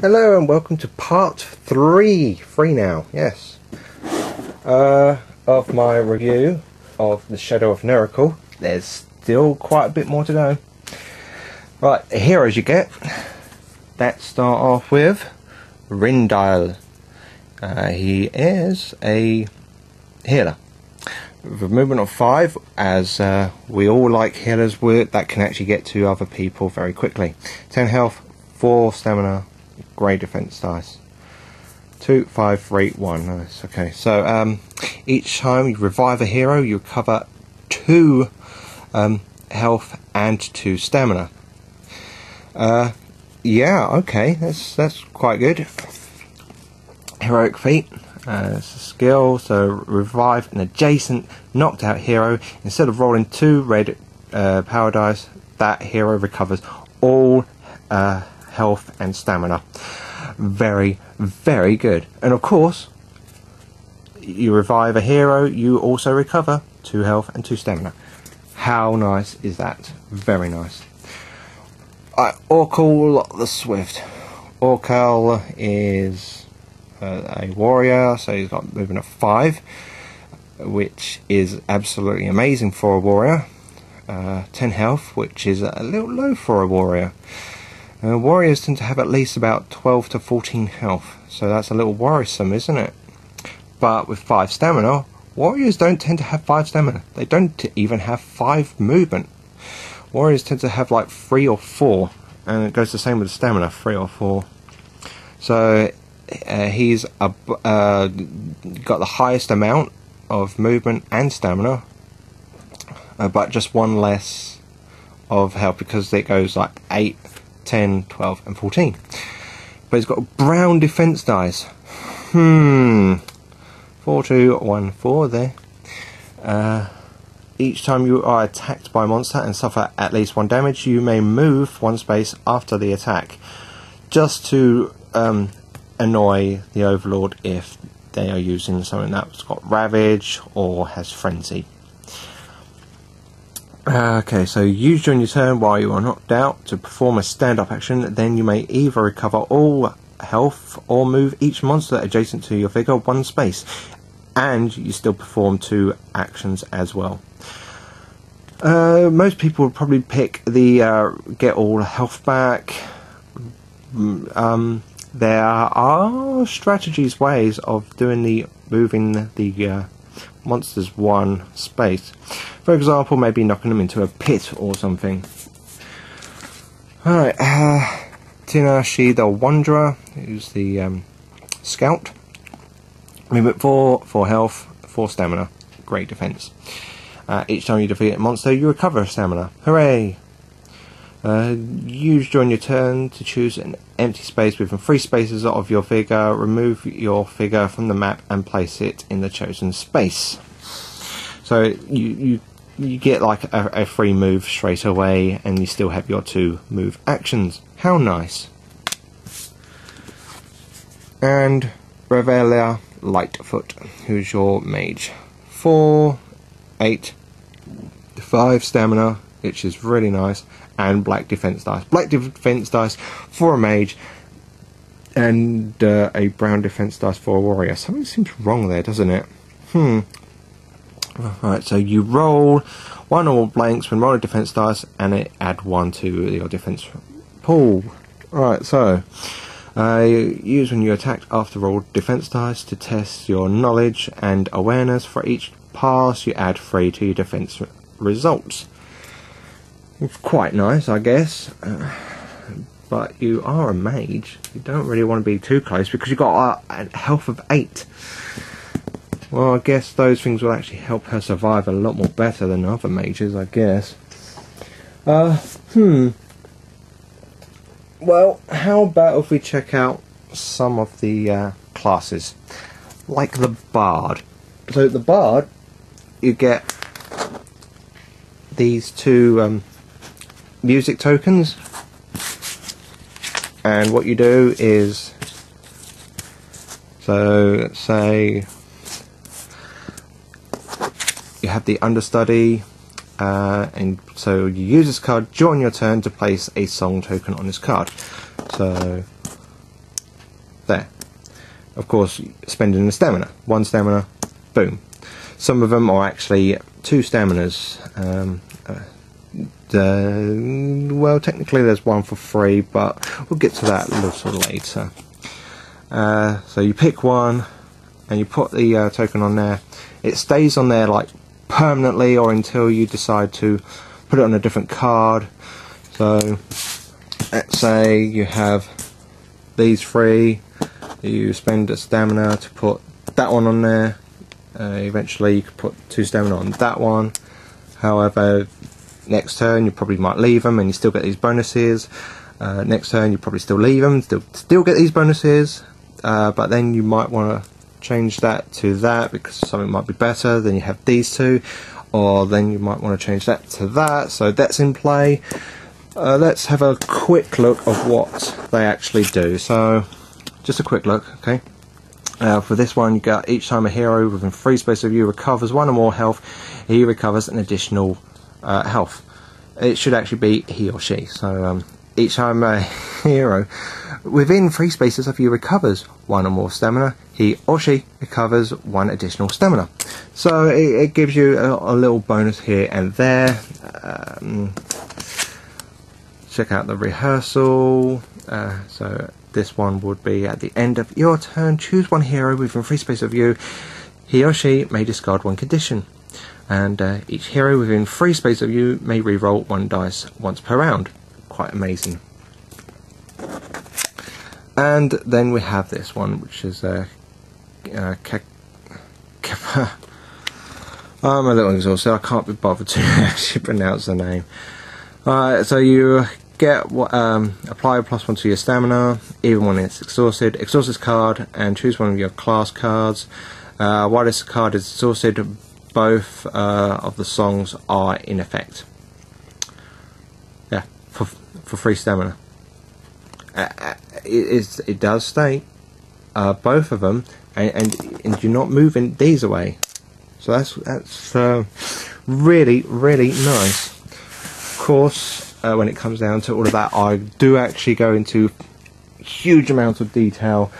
Hello and welcome to part 3 now, yes, of my review of The Shadow of Nerekhall. There's still quite a bit more to go. Right, the heroes you get. Let's start off with Nerekhall. He is a healer with a movement of 5, as we all like healers that can actually get to other people very quickly. 10 health, 4 stamina, grey defense dice. 2, 5, 3, 1. Nice. Okay, so each time you revive a hero, you recover 2 health and 2 stamina. Yeah, okay, that's quite good. Heroic feat. It's a skill, so revive an adjacent knocked out hero. Instead of rolling 2 red power dice, that hero recovers all health and stamina. Very, very good. And of course, you revive a hero, you also recover 2 health and 2 stamina. How nice is that? Very nice. Nerekhall the Swift. Nerekhall is a warrior, so he's got movement of 5, which is absolutely amazing for a warrior. 10 health, which is a little low for a warrior. Warriors tend to have at least about 12 to 14 health, so that's a little worrisome, isn't it? But with 5 stamina, warriors don't tend to have 5 stamina. They don't even have 5 movement. Warriors tend to have like 3 or 4, and it goes the same with stamina, 3 or 4. So he's got the highest amount of movement and stamina, but just 1 less of health, because it goes like 8, 10, 12 and 14. But he's got brown defense dice. 4, 2, 1, 4 there. Each time you are attacked by a monster and suffer at least 1 damage, you may move 1 space after the attack, just to annoy the Overlord if they are using something that's got Ravage or has Frenzy. Okay, so use during your turn while you are knocked out to perform a stand-up action. Then you may either recover all health or move each monster adjacent to your figure 1 space, and you still perform 2 actions as well. Most people would probably pick the get all health back. There are ways of doing the moving the monsters 1 space. For example, maybe knocking them into a pit or something. Alright, Nerekhall the Wanderer, who's the scout. Movement 4, 4 health, 4 stamina, great defense. Each time you defeat a monster, you recover stamina. Hooray! Use during your turn to choose an empty space within 3 spaces of your figure. Remove your figure from the map and place it in the chosen space. So you get like a free move straight away, and you still have your 2 move actions. How nice! And Nerekhall Lightfoot, who's your mage. 4, 8, 5 stamina, which is really nice, and black defense dice. Black defense dice for a mage, and a brown defense dice for a warrior. Something seems wrong there, doesn't it? Right, so you roll 1 or more blanks when rolling defense dice, and add 1 to your defense pool. Right, so use when you attack after roll defense dice to test your knowledge and awareness. For each pass, you add 3 to your defense results. It's quite nice, I guess. But you are a mage. You don't really want to be too close, because you've got a health of 8. Well, I guess those things will actually help her survive a lot more better than other mages, I guess. Well, how about if we check out some of the classes, like the Bard. So the Bard, you get these 2 music tokens, and what you do is, so let's say you have the understudy, and so you use this card during your turn to place a song token on this card. So there. Of course, spending the stamina. 1 stamina, boom. Some of them are actually 2 staminas. Well, technically there's 1 for free, but we'll get to that a little later. So you pick one and you put the token on there. It stays on there like permanently, or until you decide to put it on a different card. So let's say you have these 3, you spend a stamina to put that one on there. Eventually you could put 2 stamina on that one. However, next turn you probably might leave them and you still get these bonuses. Next turn you probably still leave them, still get these bonuses. But then you might want to change that to that because something might be better. Then you have these 2, or then you might want to change that to that. So that's in play. Let's have a quick look of what they actually do. So just a quick look, okay. For this one, you got each time a hero within free space of you recovers 1 or more health, he recovers an additional health. It should actually be he or she. So each time a hero within free spaces of you recovers 1 or more stamina, he or she recovers 1 additional stamina. So it gives you a little bonus here and there. Check out the rehearsal. So this one would be at the end of your turn. Choose 1 hero within free space of you. He or she may discard 1 condition. And each hero within free space of you may re-roll 1 dice once per round. Quite amazing. And then we have this one, which is I'm a little exhausted. I can't be bothered to actually pronounce the name. So you get apply a +1 to your stamina, even when it's exhausted. Exhaust this card and choose one of your class cards. While this card is exhausted, both of the songs are in effect. Yeah, for 3 stamina. It does state both of them, and you're not moving these away. So that's really nice. Of course, when it comes down to all of that, I do actually go into huge amounts of detail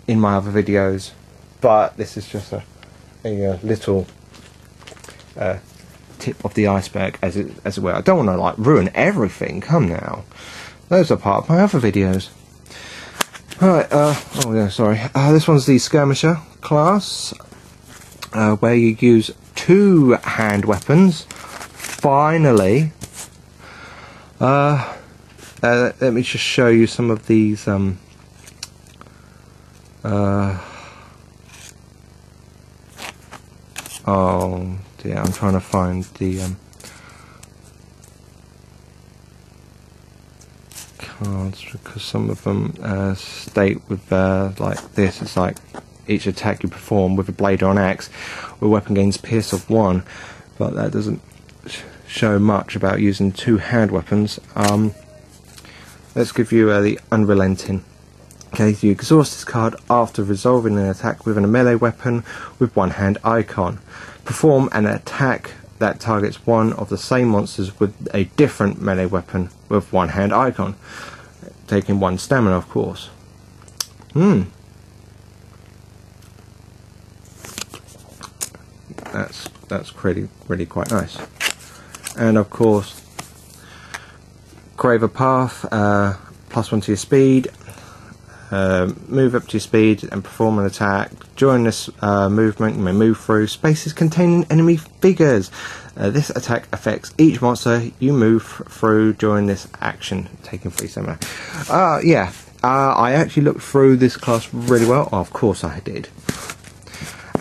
in my other videos, but this is just a little tip of the iceberg, as it were. I don't want to like ruin everything. Come now, those are part of my other videos. Right. Oh yeah, sorry. This one's the skirmisher class, where you use 2 hand weapons. Finally. Let me just show you some of these. Oh dear, I'm trying to find the cards, because some of them state with like this. It's like each attack you perform with a blade or an axe, with weapon gains pierce of 1, but that doesn't show much about using 2 hand weapons. Let's give you the unrelenting. Okay, you exhaust this card after resolving an attack within a melee weapon with 1 hand icon. Perform an attack that targets one of the same monsters with a different melee weapon with 1 hand icon, taking 1 stamina, of course. That's really quite nice. And of course, crave a path, +1 to your speed, move up to your speed and perform an attack. During this movement, you may move through spaces containing enemy figures. This attack affects each monster you move through during this action, taking 3 stamina. Yeah, I actually looked through this class really well. Oh, of course I did.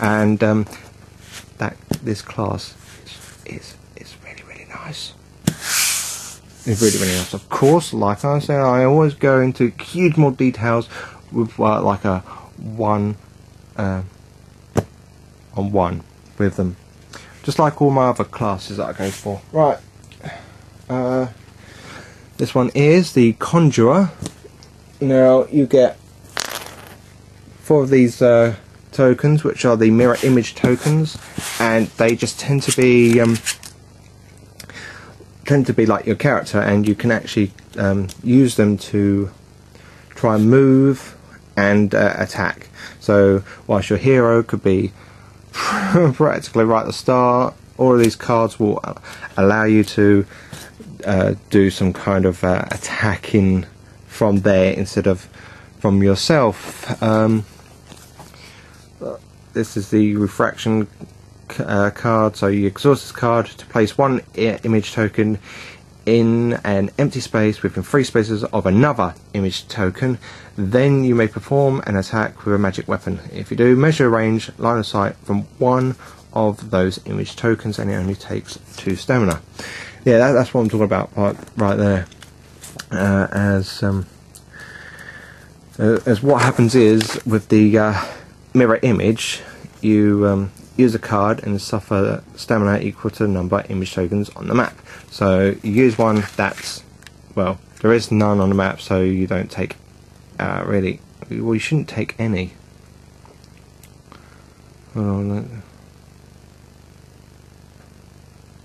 And this class is really nice. It's really nice. Of course, like I said, I always go into huge more details with like a 1 on 1 with them, just like all my other classes that I go for. Right, this one is the conjurer. Now you get 4 of these tokens, which are the mirror image tokens, and they just tend to be like your character, and you can actually use them to try and move and attack. So whilst your hero could be practically right at the start, all of these cards will allow you to do some kind of attacking from there instead of from yourself. This is the refraction card, so you exhaust this card to place one image token in an empty space within 3 spaces of another image token. Then you may perform an attack with a magic weapon. If you do, measure range, line of sight from one of those image tokens, and it only takes 2 stamina. Yeah, that's what I'm talking about right there. As what happens is, with the mirror image, you use a card and suffer stamina equal to the number of image tokens on the map. So you use one, that's, well, there is none on the map, so you don't take really, well, you shouldn't take any.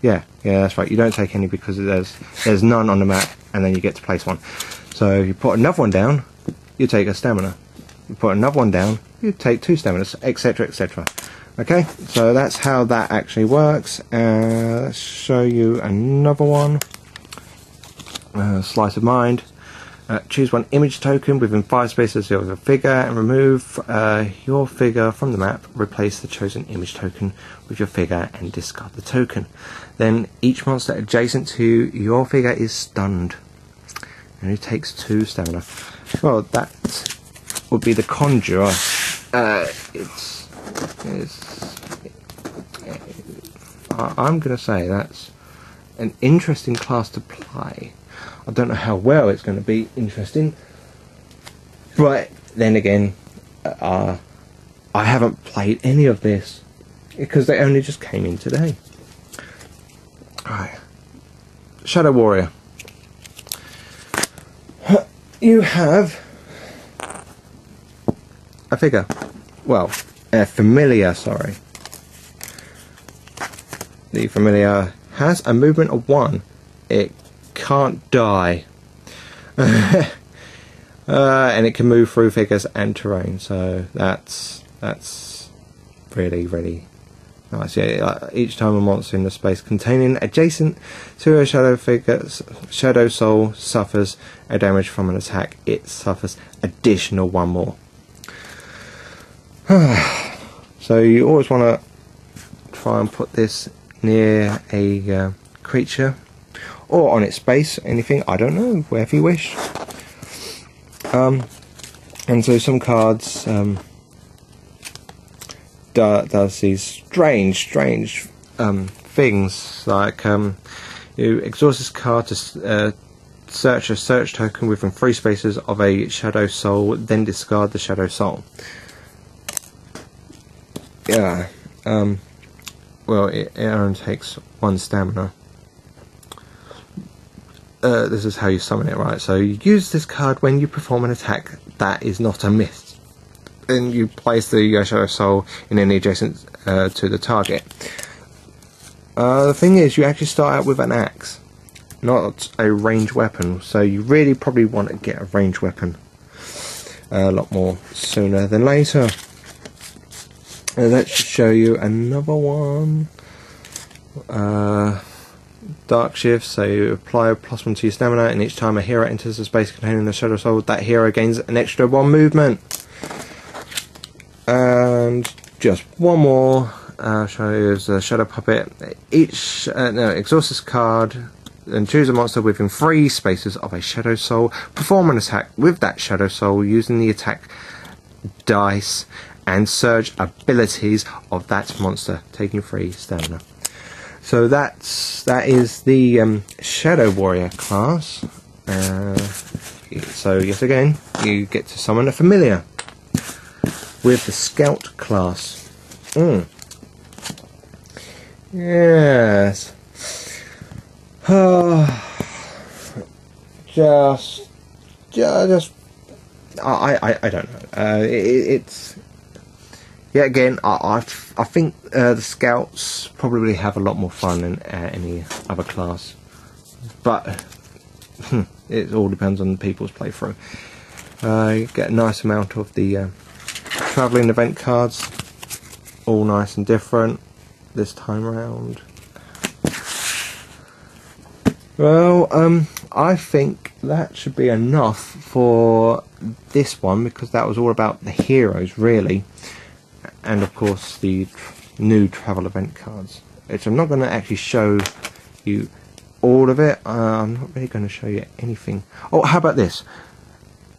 Yeah, that's right, you don't take any because there's none on the map, and then you get to place one. So you put another one down, you take a stamina. You put another one down, you take 2 stamina, etc, etc. Okay, so that's how that actually works. Let's show you another one. Sleight of mind. Choose one image token within 5 spaces of a figure and remove your figure from the map. Replace the chosen image token with your figure and discard the token. Then each monster adjacent to your figure is stunned, and it takes 2 stamina. Well, that would be the conjurer. I'm going to say that's an interesting class to play. I don't know how well it's going to be interesting, but then again, I haven't played any of this because they only just came in today. Alright, Shadow Warrior. You have a figure, well, a familiar, sorry. The familiar has a movement of 1. It can't die. And it can move through figures and terrain, so that's really, really nice. Yeah, each time a monster in the space containing adjacent to a shadow figure's shadow soul suffers a damage from an attack, it suffers additional 1 more. So you always want to try and put this near a creature or on its base, anything, I don't know, wherever you wish. And so some cards does these strange things, like you exhaust this card to search a search token within 3 spaces of a shadow soul, then discard the shadow soul. Yeah, well, it only takes 1 stamina. This is how you summon it, right? So you use this card when you perform an attack that is not a miss. Then you place the shadow soul in any adjacent to the target. The thing is, you actually start out with an axe, not a ranged weapon. So you really probably want to get a ranged weapon a lot more sooner than later. Let's show you another one. Dark Shift, so you apply a +1 to your stamina, and each time a hero enters a space containing the shadow soul, that hero gains an extra 1 movement. And just one more, I'll show you as a shadow puppet. Exhaust this card and choose a monster within 3 spaces of a shadow soul. Perform an attack with that shadow soul using the attack dice and surge abilities of that monster, taking 3 stamina. So that is the Shadow Warrior class. So yet again, you get to summon a familiar with the Scout class. Yes. I don't know. It's yet again. I think the Scouts probably have a lot more fun than any other class, but it all depends on the people's playthrough. You get a nice amount of the travelling event cards, all nice and different this time around. Well, I think that should be enough for this one, because that was all about the heroes really, and of course the new travel event cards, which I'm not going to actually show you all of it. I'm not really going to show you anything. Oh, how about this?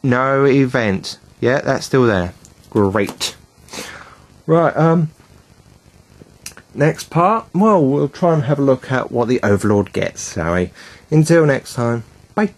No event. Yeah, that's still there. Great. Right, next part, well, we'll try and have a look at what the Overlord gets, shall we? Until next time, bye.